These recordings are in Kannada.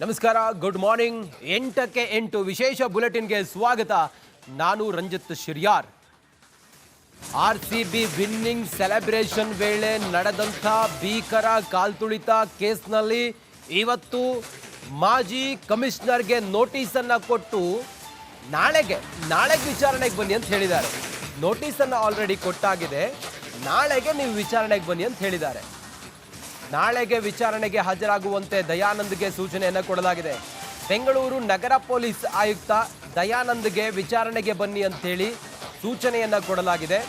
ನಮಸ್ಕಾರ, ಗುಡ್ ಮಾರ್ನಿಂಗ್. 8ಕ್ಕೆ 8 ವಿಶೇಷ ಬುಲೆಟಿನ್ಗೆ ಸ್ವಾಗತ. ನಾನು ರಂಜಿತ್ ಶಿರ್ಯಾರ್. RCB ವಿನ್ನಿಂಗ್ ಸೆಲೆಬ್ರೇಷನ್ ವೇಳೆ ನಡೆದಂಥ ಭೀಕರ ಕಾಲ್ತುಳಿತ ಕೇಸ್ನಲ್ಲಿ ಇವತ್ತು ಮಾಜಿ ಕಮಿಷನರ್ಗೆ ನೋಟಿಸನ್ನು ಕೊಟ್ಟು ನಾಳೆಗೆ ವಿಚಾರಣೆಗೆ ಬನ್ನಿ ಅಂತ ಹೇಳಿದ್ದಾರೆ. ನೋಟಿಸನ್ನು ಆಲ್ರೆಡಿ ಕೊಟ್ಟಾಗಿದೆ, ನಾಳೆಗೆ ನೀವು ವಿಚಾರಣೆಗೆ ಬನ್ನಿ ಅಂತ ಹೇಳಿದ್ದಾರೆ. ನಾಳೆಗೆ ವಿಚಾರಣೆಗೆ ಹಾಜರಾಗುವಂತೆ ದಯಾನಂದ್ಗೆ ಸೂಚನೆಯನ್ನು ಕೊಡಲಾಗಿದೆ. ಬೆಂಗಳೂರು ನಗರ ಪೊಲೀಸ್ ಆಯುಕ್ತ ದಯಾನಂದ್ಗೆ ವಿಚಾರಣೆಗೆ ಬನ್ನಿ ಅಂತೇಳಿ ಸೂಚನೆಯನ್ನು ಕೊಡಲಾಗಿದೆ.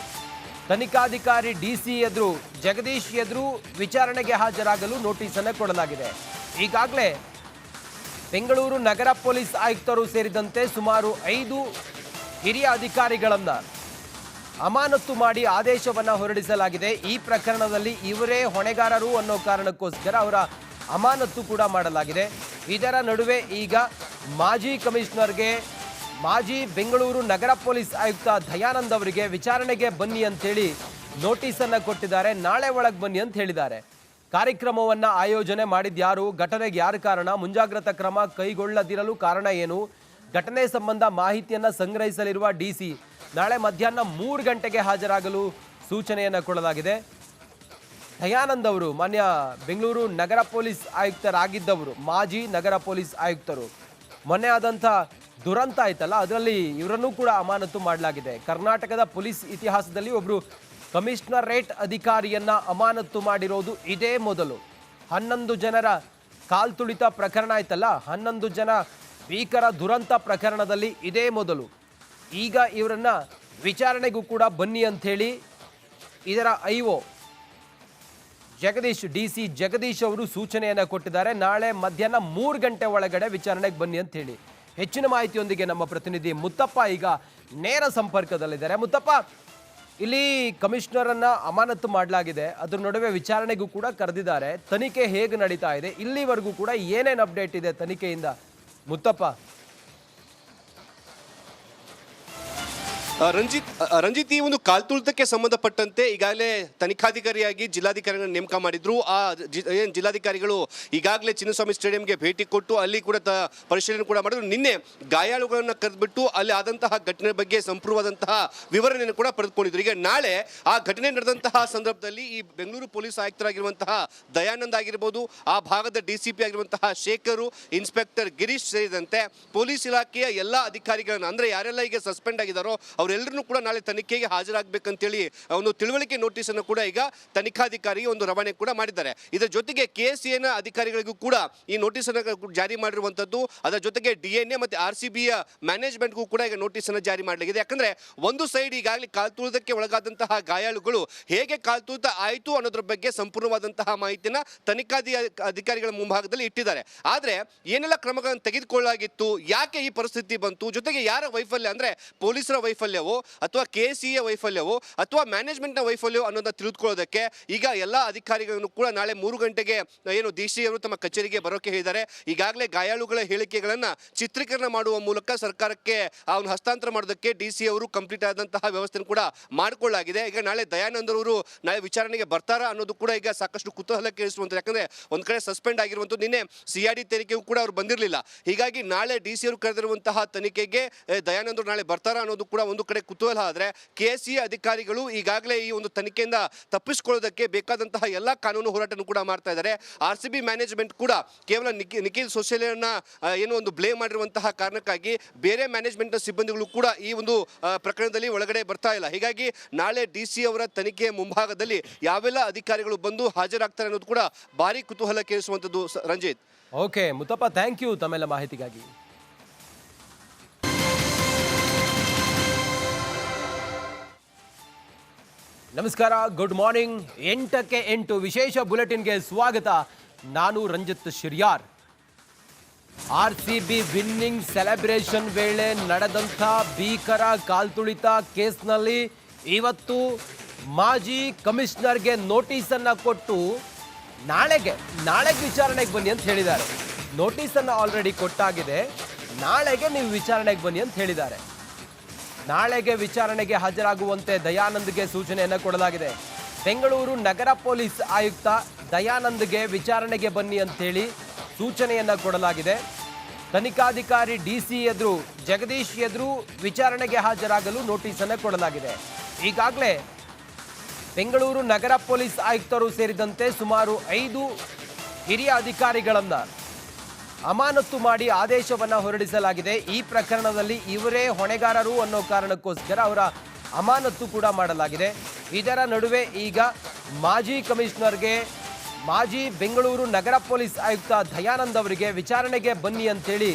ತನಿಖಾಧಿಕಾರಿ DC ಎದುರು ಜಗದೀಶ್ ಎದುರು ವಿಚಾರಣೆಗೆ ಹಾಜರಾಗಲು ನೋಟಿಸನ್ನು ಕೊಡಲಾಗಿದೆ. ಈಗಾಗಲೇ ಬೆಂಗಳೂರು ನಗರ ಪೊಲೀಸ್ ಆಯುಕ್ತರು ಸೇರಿದಂತೆ ಸುಮಾರು 5 ಹಿರಿಯ ಅಧಿಕಾರಿಗಳನ್ನು ಅಮಾನತು ಮಾಡಿ ಆದೇಶವನ್ನು ಹೊರಡಿಸಲಾಗಿದೆ. ಈ ಪ್ರಕರಣದಲ್ಲಿ ಇವರೇ ಹೊಣೆಗಾರರು ಅನ್ನೋ ಕಾರಣಕ್ಕೋಸ್ಕರ ಅವರ ಅಮಾನತು ಕೂಡ ಮಾಡಲಾಗಿದೆ. ಇದರ ನಡುವೆ ಈಗ ಮಾಜಿ ಕಮಿಷನರ್ಗೆ ಮಾಜಿ ಬೆಂಗಳೂರು ನಗರ ಪೊಲೀಸ್ ಆಯುಕ್ತ ದಯಾನಂದ್ ಅವರಿಗೆ ವಿಚಾರಣೆಗೆ ಬನ್ನಿ ಅಂತೇಳಿ ನೋಟಿಸನ್ನು ಕೊಟ್ಟಿದ್ದಾರೆ. ನಾಳೆ ಒಳಗೆ ಬನ್ನಿ ಅಂತ ಹೇಳಿದ್ದಾರೆ. ಕಾರ್ಯಕ್ರಮವನ್ನು ಆಯೋಜನೆ ಮಾಡಿದ್ಯಾರು, ಘಟನೆಗೆ ಯಾರು ಕಾರಣ, ಮುಂಜಾಗ್ರತಾ ಕ್ರಮ ಕೈಗೊಳ್ಳದಿರಲು ಕಾರಣ ಏನು, ಘಟನೆ ಸಂಬಂಧ ಮಾಹಿತಿಯನ್ನು ಸಂಗ್ರಹಿಸಲಿರುವ DC ನಾಳೆ ಮಧ್ಯಾಹ್ನ 3 ಗಂಟೆಗೆ ಹಾಜರಾಗಲು ಸೂಚನೆಯನ್ನು ಕೊಡಲಾಗಿದೆ. ದಯಾನಂದ್ ಅವರು ಮಾನ್ಯ ಬೆಂಗಳೂರು ನಗರ ಪೊಲೀಸ್ ಆಯುಕ್ತರಾಗಿದ್ದವರು, ಮಾಜಿ ನಗರ ಪೊಲೀಸ್ ಆಯುಕ್ತರು. ಮೊನ್ನೆ ಆದಂಥ ದುರಂತ ಆಯ್ತಲ್ಲ, ಅದರಲ್ಲಿ ಇವರನ್ನು ಕೂಡ ಅಮಾನತು ಮಾಡಲಾಗಿದೆ. ಕರ್ನಾಟಕದ ಪೊಲೀಸ್ ಇತಿಹಾಸದಲ್ಲಿ ಒಬ್ಬರು ಕಮಿಷನರೇಟ್ ಅಧಿಕಾರಿಯನ್ನ ಅಮಾನತು ಮಾಡಿರೋದು ಇದೇ ಮೊದಲು. 11 ಜನರ ಕಾಲ್ತುಳಿತ ಪ್ರಕರಣ ಆಯ್ತಲ್ಲ, 11 ಜನ ಭೀಕರ ದುರಂತ ಪ್ರಕರಣದಲ್ಲಿ ಇದೇ ಮೊದಲು. ಈಗ ಇವರನ್ನ ವಿಚಾರಣೆಗೂ ಕೂಡ ಬನ್ನಿ ಅಂಥೇಳಿ ಇದರ IO ಜಗದೀಶ್ DC ಜಗದೀಶ್ ಅವರು ಸೂಚನೆಯನ್ನು ಕೊಟ್ಟಿದ್ದಾರೆ. ನಾಳೆ ಮಧ್ಯಾಹ್ನ 3 ಗಂಟೆ ಒಳಗಡೆ ವಿಚಾರಣೆಗೆ ಬನ್ನಿ ಅಂತ ಹೇಳಿ. ಹೆಚ್ಚಿನ ಮಾಹಿತಿಯೊಂದಿಗೆ ನಮ್ಮ ಪ್ರತಿನಿಧಿ ಮುತ್ತಪ್ಪ ಈಗ ನೇರ ಸಂಪರ್ಕದಲ್ಲಿದ್ದಾರೆ. ಮುತ್ತಪ್ಪ, ಇಲ್ಲಿ ಕಮಿಷನರನ್ನ ಅಮಾನತು ಮಾಡಲಾಗಿದೆ, ಅದ್ರ ನಡುವೆ ವಿಚಾರಣೆಗೂ ಕೂಡ ಕರೆದಿದ್ದಾರೆ. ತನಿಖೆ ಹೇಗೆ ನಡೀತಾ ಇದೆ, ಇಲ್ಲಿವರೆಗೂ ಕೂಡ ಏನೇನು ಅಪ್ಡೇಟ್ ಇದೆ ತನಿಖೆಯಿಂದ ಮುತ್ತಪ್ಪ? ರಂಜಿತ್, ಈ ಒಂದು ಕಾಲ್ತುಳಿತಕ್ಕೆ ಸಂಬಂಧಪಟ್ಟಂತೆ ಈಗಾಗಲೇ ತನಿಖಾಧಿಕಾರಿಯಾಗಿ ಜಿಲ್ಲಾಧಿಕಾರಿಗಳನ್ನು ನೇಮಕ ಮಾಡಿದ್ರು. ಆ ಜಿಲ್ಲಾಧಿಕಾರಿಗಳು ಈಗಾಗಲೇ ಚಿನ್ನಸ್ವಾಮಿ ಸ್ಟೇಡಿಯಂಗೆ ಭೇಟಿ ಕೊಟ್ಟು ಅಲ್ಲಿ ಕೂಡ ಪರಿಶೀಲನೆ ಕೂಡ ಮಾಡಿದ್ರು. ನಿನ್ನೆ ಗಾಯಾಳುಗಳನ್ನು ಕರೆದುಬಿಟ್ಟು ಅಲ್ಲಿ ಆದಂತಹ ಘಟನೆ ಬಗ್ಗೆ ಸಂಪೂರ್ಣವಾದಂತಹ ವಿವರಣೆಯನ್ನು ಕೂಡ ಪಡೆದುಕೊಂಡಿದ್ರು. ಈಗ ನಾಳೆ ಆ ಘಟನೆ ನಡೆದಂತಹ ಸಂದರ್ಭದಲ್ಲಿ ಈ ಬೆಂಗಳೂರು ಪೊಲೀಸ್ ಆಯುಕ್ತರಾಗಿರುವಂತಹ ದಯಾನಂದ್ ಆಗಿರ್ಬೋದು, ಆ ಭಾಗದ DCP ಆಗಿರುವಂತಹ ಶೇಖರು, ಇನ್ಸ್ಪೆಕ್ಟರ್ ಗಿರೀಶ್ ಸೇರಿದಂತೆ ಪೊಲೀಸ್ ಇಲಾಖೆಯ ಎಲ್ಲ ಅಧಿಕಾರಿಗಳನ್ನು, ಅಂದ್ರೆ ಯಾರೆಲ್ಲ ಈಗ ಸಸ್ಪೆಂಡ್ ಆಗಿದ್ದಾರೋ ಅವರೆಲ್ಲರೂ ಕೂಡ ನಾಳೆ ತನಿಖೆಗೆ ಹಾಜರಾಗಬೇಕಂತೇಳಿ ಒಂದು ತಿಳುವಳಿಕೆ ನೋಟಿಸ್ ಅನ್ನು ಕೂಡ ಈಗ ತನಿಖಾಧಿಕಾರಿಗೆ ಒಂದು ರವಾನೆ ಕೂಡ ಮಾಡಿದ್ದಾರೆ. ಇದರ ಜೊತೆಗೆ KCA ಅಧಿಕಾರಿಗಳಿಗೂ ಕೂಡ ಈ ನೋಟಿಸ್ ಅನ್ನು ಜಾರಿ ಮಾಡಿರುವಂತದ್ದು. ಅದರ ಜೊತೆಗೆ DNA ಮತ್ತೆ RCBಯ ಮ್ಯಾನೇಜ್ಮೆಂಟ್ಗೂ ಕೂಡ ಈಗ ನೋಟಿಸ್ ಅನ್ನು ಜಾರಿ ಮಾಡಲಾಗಿದೆ. ಯಾಕಂದ್ರೆ ಒಂದು ಸೈಡ್ ಈಗಾಗಲೇ ಕಾಲ್ತುಳಿತಕ್ಕೆ ಒಳಗಾದಂತಹ ಗಾಯಾಳುಗಳು ಹೇಗೆ ಕಾಲ್ತುಳಿತ ಆಯಿತು ಅನ್ನೋದ್ರ ಬಗ್ಗೆ ಸಂಪೂರ್ಣವಾದಂತಹ ಮಾಹಿತಿನ ಅಧಿಕಾರಿಗಳ ಮುಂಭಾಗದಲ್ಲಿ ಇಟ್ಟಿದ್ದಾರೆ. ಆದ್ರೆ ಏನೆಲ್ಲ ಕ್ರಮಗಳನ್ನು ತೆಗೆದುಕೊಳ್ಳಲಾಗಿತ್ತು, ಯಾಕೆ ಈ ಪರಿಸ್ಥಿತಿ ಬಂತು, ಜೊತೆಗೆ ಯಾರ ವೈಫಲ್ಯ ಅಂದ್ರೆ ಪೊಲೀಸರ ವೈಫಲ್ಯವೋ ಅಥವಾ KCA ವೈಫಲ್ಯವೋ ಅಥವಾ ಮ್ಯಾನೇಜ್ಮೆಂಟ್ನ ವೈಫಲ್ಯವೋ ಅನ್ನೋದನ್ನ ತಿಳಿದುಕೊಳ್ಳೋದಕ್ಕೆ ಈಗ ಎಲ್ಲ ಅಧಿಕಾರಿಗಳನ್ನು ಕೂಡ ನಾಳೆ 3 ಗಂಟೆಗೆ ಏನು DC ಅವರು ತಮ್ಮ ಕಚೇರಿಗೆ ಬರೋಕೆ ಹೇಳಿದ್ದಾರೆ. ಈಗಾಗಲೇ ಗಾಯಾಳುಗಳ ಹೇಳಿಕೆಗಳನ್ನ ಚಿತ್ರೀಕರಣ ಮಾಡುವ ಮೂಲಕ ಸರ್ಕಾರಕ್ಕೆ ಅವನು ಹಸ್ತಾಂತರ ಮಾಡೋದಕ್ಕೆ DC ಅವರು ಕಂಪ್ಲೀಟ್ ಆದಂತಹ ವ್ಯವಸ್ಥೆಯನ್ನು ಕೂಡ ಮಾಡಿಕೊಳ್ಳಲಾಗಿದೆ. ಈಗ ನಾಳೆ ದಯಾನಂದ್ ಅವರು ನಾಳೆ ವಿಚಾರಣೆಗೆ ಬರ್ತಾರಾ ಅನ್ನೋದು ಕೂಡ ಈಗ ಸಾಕಷ್ಟು ಕುತೂಹಲ ಕೇಳಿಸುವಂತ. ಯಾಕಂದ್ರೆ ಒಂದ್ ಕಡೆ ಸಸ್ಪೆಂಡ್ ಆಗಿರುವಂತದ್ದು, ನಿನ್ನೆ CID ತನಿಖೆಗೂ ಕೂಡ ಅವರು ಬಂದಿರಲಿಲ್ಲ. ಹೀಗಾಗಿ ನಾಳೆ DC ಅವರು ಕರೆದಿರುವಂತಹ ತನಿಖೆಗೆ ದಯಾನಂದ್ ಅವರು ನಾಳೆ ಬರ್ತಾರಾ ಅನ್ನೋದು ಕೂಡ ಒಂದು ಕಡೆ ಕುತೂಹಲ. ಆದ್ರೆ KCA ಅಧಿಕಾರಿಗಳು ಈಗಾಗಲೇ ಈ ಒಂದು ತನಿಖೆಯಿಂದ ತಪ್ಪಿಸಿಕೊಳ್ಳೋದಕ್ಕೆ ಬೇಕಾದಂತಹ ಎಲ್ಲ ಕಾನೂನು ಹೋರಾಟವನ್ನು ಕೂಡ ಮಾಡ್ತಾ ಇದ್ದಾರೆ. RCB ಮ್ಯಾನೇಜ್ಮೆಂಟ್ ಕೂಡ ಕೇವಲ ನಿಖಿಲ್ ಸೋಶಿಯಲ್ನ ಏನೋ ಒಂದು ಬ್ಲೇಮ್ ಮಾಡಿರುವಂತಹ ಕಾರಣಕ್ಕಾಗಿ ಬೇರೆ ಮ್ಯಾನೇಜ್ಮೆಂಟ್ನ ಸಿಬ್ಬಂದಿಗಳು ಕೂಡ ಈ ಒಂದು ಪ್ರಕರಣದಲ್ಲಿ ಒಳಗಡೆ ಬರ್ತಾ ಇಲ್ಲ. ಹೀಗಾಗಿ ನಾಳೆ DC ಅವರ ತನಿಖೆಯ ಮುಂಭಾಗದಲ್ಲಿ ಯಾವೆಲ್ಲ ಅಧಿಕಾರಿಗಳು ಬಂದು ಹಾಜರಾಗ್ತಾರೆ ಅನ್ನೋದು ಕೂಡ ಭಾರಿ ಕುತೂಹಲ ಕೇಳಿಸುವಂತದ್ದು. Ranjit. Okay Muthappa, thank you ತಮ್ಮೆಲ್ಲ ಮಾಹಿತಿಗಾಗಿ. ನಮಸ್ಕಾರ, ಗುಡ್ ಮಾರ್ನಿಂಗ್. 8ಕ್ಕೆ 8 ವಿಶೇಷ ಬುಲೆಟಿನ್ಗೆ ಸ್ವಾಗತ. ನಾನು ರಂಜಿತ್ ಶಿರ್ಯಾರ್. RCB ವಿನ್ನಿಂಗ್ ಸೆಲೆಬ್ರೇಷನ್ ವೇಳೆ ನಡೆದಂಥ ಭೀಕರ ಕಾಲ್ತುಳಿತ ಕೇಸ್ನಲ್ಲಿ ಇವತ್ತು ಮಾಜಿ ಕಮಿಷನರ್ಗೆ ನೋಟಿಸನ್ನು ಕೊಟ್ಟು ನಾಳೆಗೆ ವಿಚಾರಣೆಗೆ ಬನ್ನಿ ಅಂತ ಹೇಳಿದ್ದಾರೆ. ನೋಟಿಸನ್ನು ಆಲ್ರೆಡಿ ಕೊಟ್ಟಾಗಿದೆ, ನಾಳೆಗೆ ನೀವು ವಿಚಾರಣೆಗೆ ಬನ್ನಿ ಅಂತ ಹೇಳಿದ್ದಾರೆ. ನಾಳೆಗೆ ವಿಚಾರಣೆಗೆ ಹಾಜರಾಗುವಂತೆ ದಯಾನಂದ್ಗೆ ಸೂಚನೆಯನ್ನು ಕೊಡಲಾಗಿದೆ. ಬೆಂಗಳೂರು ನಗರ ಪೊಲೀಸ್ ಆಯುಕ್ತ ದಯಾನಂದ್ಗೆ ವಿಚಾರಣೆಗೆ ಬನ್ನಿ ಅಂತೇಳಿ ಸೂಚನೆಯನ್ನ ಕೊಡಲಾಗಿದೆ. ತನಿಖಾಧಿಕಾರಿ ಡಿಸಿ ಎದುರು ಜಗದೀಶ್ ಎದುರು ವಿಚಾರಣೆಗೆ ಹಾಜರಾಗಲು ನೋಟಿಸ್ ಅನ್ನು ಕೊಡಲಾಗಿದೆ. ಈಗಾಗಲೇ ಬೆಂಗಳೂರು ನಗರ ಪೊಲೀಸ್ ಆಯುಕ್ತರು ಸೇರಿದಂತೆ ಸುಮಾರು 5 ಹಿರಿಯ ಅಧಿಕಾರಿಗಳನ್ನ ಅಮಾನತು ಮಾಡಿ ಆದೇಶವನ್ನ ಹೊರಡಿಸಲಾಗಿದೆ. ಈ ಪ್ರಕರಣದಲ್ಲಿ ಇವರೇ ಹೊಣೆಗಾರರು ಅನ್ನೋ ಕಾರಣಕ್ಕೋಸ್ಕರ ಅವರ ಅಮಾನತು ಕೂಡ ಮಾಡಲಾಗಿದೆ. ಇದರ ನಡುವೆ ಈಗ ಮಾಜಿ ಕಮಿಷನರ್ಗೆ ಮಾಜಿ ಬೆಂಗಳೂರು ನಗರ ಪೊಲೀಸ್ ಆಯುಕ್ತ ದಯಾನಂದ್ ಅವರಿಗೆ ವಿಚಾರಣೆಗೆ ಬನ್ನಿ ಅಂತೇಳಿ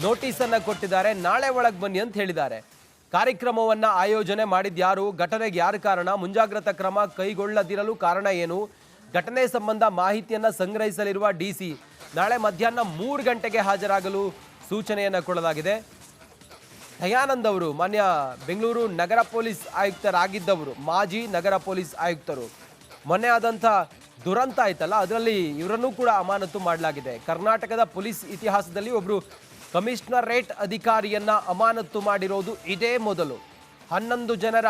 ನೋಟಿಸ್ ಅನ್ನ ಕೊಟ್ಟಿದ್ದಾರೆ. ನಾಳೆ ಒಳಗೆ ಬನ್ನಿ ಅಂತ ಹೇಳಿದ್ದಾರೆ. ಕಾರ್ಯಕ್ರಮವನ್ನ ಆಯೋಜನೆ ಮಾಡಿದ್ಯಾರು, ಘಟನೆಗೆ ಯಾರು ಕಾರಣ, ಮುಂಜಾಗ್ರತಾ ಕ್ರಮ ಕೈಗೊಳ್ಳದಿರಲು ಕಾರಣ ಏನು, ಘಟನೆ ಸಂಬಂಧ ಮಾಹಿತಿಯನ್ನ ಸಂಗ್ರಹಿಸಲಿರುವ ಡಿಸಿ ನಾಳೆ ಮಧ್ಯಾಹ್ನ 3 ಗಂಟೆಗೆ ಹಾಜರಾಗಲು ಸೂಚನೆಯನ್ನ ಕೊಡಲಾಗಿದೆ. ದಯಾನಂದ್ ಅವರು ಮಾನ್ಯ ಬೆಂಗಳೂರು ನಗರ ಪೊಲೀಸ್ ಆಯುಕ್ತರಾಗಿದ್ದವರು, ಮಾಜಿ ನಗರ ಪೊಲೀಸ್ ಆಯುಕ್ತರು. ಮೊನ್ನೆ ಆದಂಥ ದುರಂತ ಆಯ್ತಲ್ಲ, ಅದರಲ್ಲಿ ಇವರನ್ನು ಕೂಡ ಅಮಾನತು ಮಾಡಲಾಗಿದೆ. ಕರ್ನಾಟಕದ ಪೊಲೀಸ್ ಇತಿಹಾಸದಲ್ಲಿ ಒಬ್ಬರು ಕಮಿಷನರೇಟ್ ಅಧಿಕಾರಿಯನ್ನ ಅಮಾನತು ಮಾಡಿರೋದು ಇದೇ ಮೊದಲು. 11 ಜನರ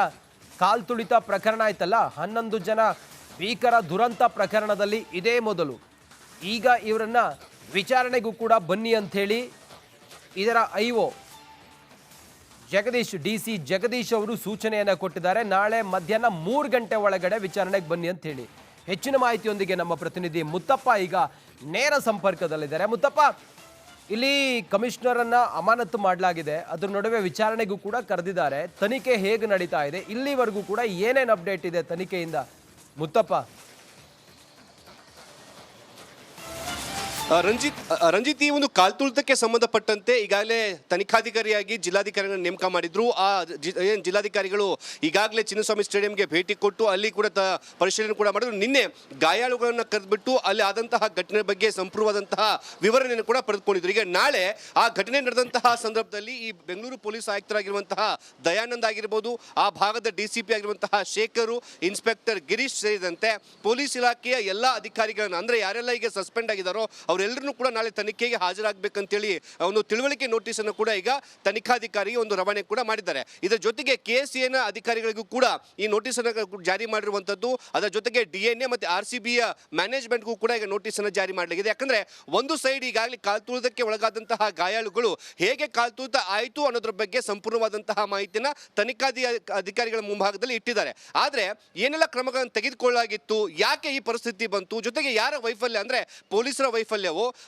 ಕಾಲ್ತುಳಿತ ಪ್ರಕರಣ ಆಯ್ತಲ್ಲ, 11 ಜನ ಭೀಕರ ದುರಂತ ಪ್ರಕರಣದಲ್ಲಿ ಇದೇ ಮೊದಲು. ಈಗ ಇವರನ್ನ ವಿಚಾರಣೆಗೂ ಕೂಡ ಬನ್ನಿ ಅಂಥೇಳಿ ಇದರ ಐಒ ಜಗದೀಶ್ ಡಿಸಿ ಜಗದೀಶ್ ಅವರು ಸೂಚನೆಯನ್ನು ಕೊಟ್ಟಿದ್ದಾರೆ. ನಾಳೆ ಮಧ್ಯಾಹ್ನ 3 ಗಂಟೆ ಒಳಗಡೆ ವಿಚಾರಣೆಗೆ ಬನ್ನಿ ಅಂತ ಹೇಳಿ. ಹೆಚ್ಚಿನ ಮಾಹಿತಿಯೊಂದಿಗೆ ನಮ್ಮ ಪ್ರತಿನಿಧಿ ಮುತ್ತಪ್ಪ ಈಗ ನೇರ ಸಂಪರ್ಕದಲ್ಲಿದ್ದಾರೆ. ಮುತ್ತಪ್ಪ, ಇಲ್ಲಿ ಕಮಿಷನರ್ ಅನ್ನ ಅಮಾನತು ಮಾಡಲಾಗಿದೆ, ಅದ್ರ ನಡುವೆ ವಿಚಾರಣೆಗೂ ಕೂಡ ಕರೆದಿದ್ದಾರೆ. ತನಿಖೆ ಹೇಗೆ ನಡೀತಾ ಇದೆ, ಇಲ್ಲಿವರೆಗೂ ಕೂಡ ಏನೇನು ಅಪ್ಡೇಟ್ ಇದೆ ತನಿಖೆಯಿಂದ ಮುತ್ತಪ್ಪ? ರಂಜಿತ್, ಈ ಒಂದು ಕಾಲ್ತುಳಿತಕ್ಕೆ ಸಂಬಂಧಪಟ್ಟಂತೆ ಈಗಾಗಲೇ ತನಿಖಾಧಿಕಾರಿಯಾಗಿ ಜಿಲ್ಲಾಧಿಕಾರಿಗಳನ್ನ ನೇಮಕ ಮಾಡಿದ್ರು. ಏನು ಜಿಲ್ಲಾಧಿಕಾರಿಗಳು ಈಗಾಗಲೇ ಚಿನ್ನಸ್ವಾಮಿ ಸ್ಟೇಡಿಯಂಗೆ ಭೇಟಿ ಕೊಟ್ಟು ಅಲ್ಲಿ ಕೂಡ ಪರಿಶೀಲನೆ ಕೂಡ ಮಾಡಿದ್ರು. ನಿನ್ನೆ ಗಾಯಾಳುಗಳನ್ನ ಕರೆದ್ಬಿಟ್ಟು ಅಲ್ಲಿ ಆದಂತಹ ಘಟನೆ ಬಗ್ಗೆ ಸಂಪೂರ್ಣವಾದಂತಹ ವಿವರಣೆಯನ್ನು ಕೂಡ ಪಡೆದುಕೊಂಡಿದ್ರು. ಈಗ ನಾಳೆ ಆ ಘಟನೆ ನಡೆದಂತಹ ಸಂದರ್ಭದಲ್ಲಿ ಈ ಬೆಂಗಳೂರು ಪೊಲೀಸ್ ಆಯುಕ್ತರಾಗಿರುವಂತಹ ದಯಾನಂದ್ ಆಗಿರ್ಬೋದು, ಆ ಭಾಗದ ಡಿಸಿಪಿ ಆಗಿರುವಂತಹ ಶೇಖರು, ಇನ್ಸ್ಪೆಕ್ಟರ್ ಗಿರೀಶ್ ಸೇರಿದಂತೆ ಪೊಲೀಸ್ ಇಲಾಖೆಯ ಎಲ್ಲ ಅಧಿಕಾರಿಗಳನ್ನ, ಅಂದ್ರೆ ಯಾರೆಲ್ಲ ಈಗ ಸಸ್ಪೆಂಡ್ ಆಗಿದ್ದಾರೋ ಅವರೆಲ್ಲರೂ ಕೂಡ ನಾಳೆ ತನಿಖೆಗೆ ಹಾಜರಾಗಬೇಕಂತೇಳಿ ಒಂದು ತಿಳುವಳಿಕೆ ನೋಟಿಸ್ ಅನ್ನು ಕೂಡ ಈಗ ತನಿಖಾಧಿಕಾರಿ ಒಂದು ರವಾನೆ ಕೂಡ ಮಾಡಿದ್ದಾರೆ. ಇದರ ಜೊತೆಗೆ KCAನ ಅಧಿಕಾರಿಗಳಿಗೂ ಕೂಡ ಈ ನೋಟಿಸ್ ಅನ್ನು ಜಾರಿ ಮಾಡಿರುವಂತದ್ದು. ಅದರ ಜೊತೆಗೆ DNA ಮತ್ತೆ RCBಯ ಮ್ಯಾನೇಜ್ಮೆಂಟ್ಗೂ ಕೂಡ ಈಗ ನೋಟಿಸ್ ಅನ್ನು ಜಾರಿ ಮಾಡಲಾಗಿದೆ. ಯಾಕಂದ್ರೆ ಒಂದು ಸೈಡ್ ಈಗಾಗಲೇ ಕಾಲ್ತುಳಿತಕ್ಕೆ ಒಳಗಾದಂತಹ ಗಾಯಾಳುಗಳು ಹೇಗೆ ಕಾಲ್ತುಳಿತ ಆಯಿತು ಅನ್ನೋದ್ರ ಬಗ್ಗೆ ಸಂಪೂರ್ಣವಾದಂತಹ ಮಾಹಿತಿಯನ್ನ ಅಧಿಕಾರಿಗಳ ಮುಂಭಾಗದಲ್ಲಿ ಇಟ್ಟಿದ್ದಾರೆ. ಆದ್ರೆ ಏನೆಲ್ಲ ಕ್ರಮಗಳನ್ನು ತೆಗೆದುಕೊಳ್ಳಲಾಗಿತ್ತು, ಯಾಕೆ ಈ ಪರಿಸ್ಥಿತಿ ಬಂತು, ಜೊತೆಗೆ ಯಾರ ವೈಫಲ್ಯ ಅಂದ್ರೆ ಪೊಲೀಸರ ವೈಫಲ್ಯವೋ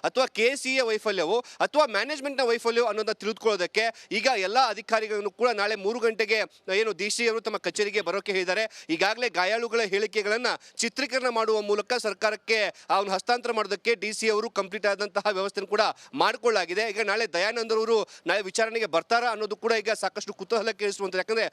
ಅಥವಾ KCA ವೈಫಲ್ಯವೋ ಅಥವಾ ಮ್ಯಾನೇಜ್ಮೆಂಟ್ನ ವೈಫಲ್ಯವೋ ಅನ್ನೋದನ್ನ ತಿಳಿದುಕೊಳ್ಳೋದಕ್ಕೆ ಈಗ ಎಲ್ಲ ಅಧಿಕಾರಿಗಳನ್ನು ಕೂಡ ನಾಳೆ 3 ಗಂಟೆಗೆ ಏನು DC ಅವರು ತಮ್ಮ ಕಚೇರಿಗೆ ಬರೋಕೆ ಹೇಳಿದ್ದಾರೆ. ಈಗಾಗಲೇ ಗಾಯಾಳುಗಳ ಹೇಳಿಕೆಗಳನ್ನ ಚಿತ್ರೀಕರಣ ಮಾಡುವ ಮೂಲಕ ಸರ್ಕಾರಕ್ಕೆ ಅವನು ಹಸ್ತಾಂತರ ಮಾಡೋದಕ್ಕೆ DC ಅವರು ಕಂಪ್ಲೀಟ್ ಆದಂತಹ ವ್ಯವಸ್ಥೆ ಕೂಡ ಮಾಡಿಕೊಳ್ಳಲಾಗಿದೆ. ಈಗ ನಾಳೆ ದಯಾನಂದ್ ಅವರು ನಾಳೆ ವಿಚಾರಣೆಗೆ ಬರ್ತಾರಾ ಅನ್ನೋದು ಕೂಡ ಈಗ ಸಾಕಷ್ಟು ಕುತೂಹಲ ಕೇಳಿಸುವಂತ. ಯಾಕಂದ್ರೆ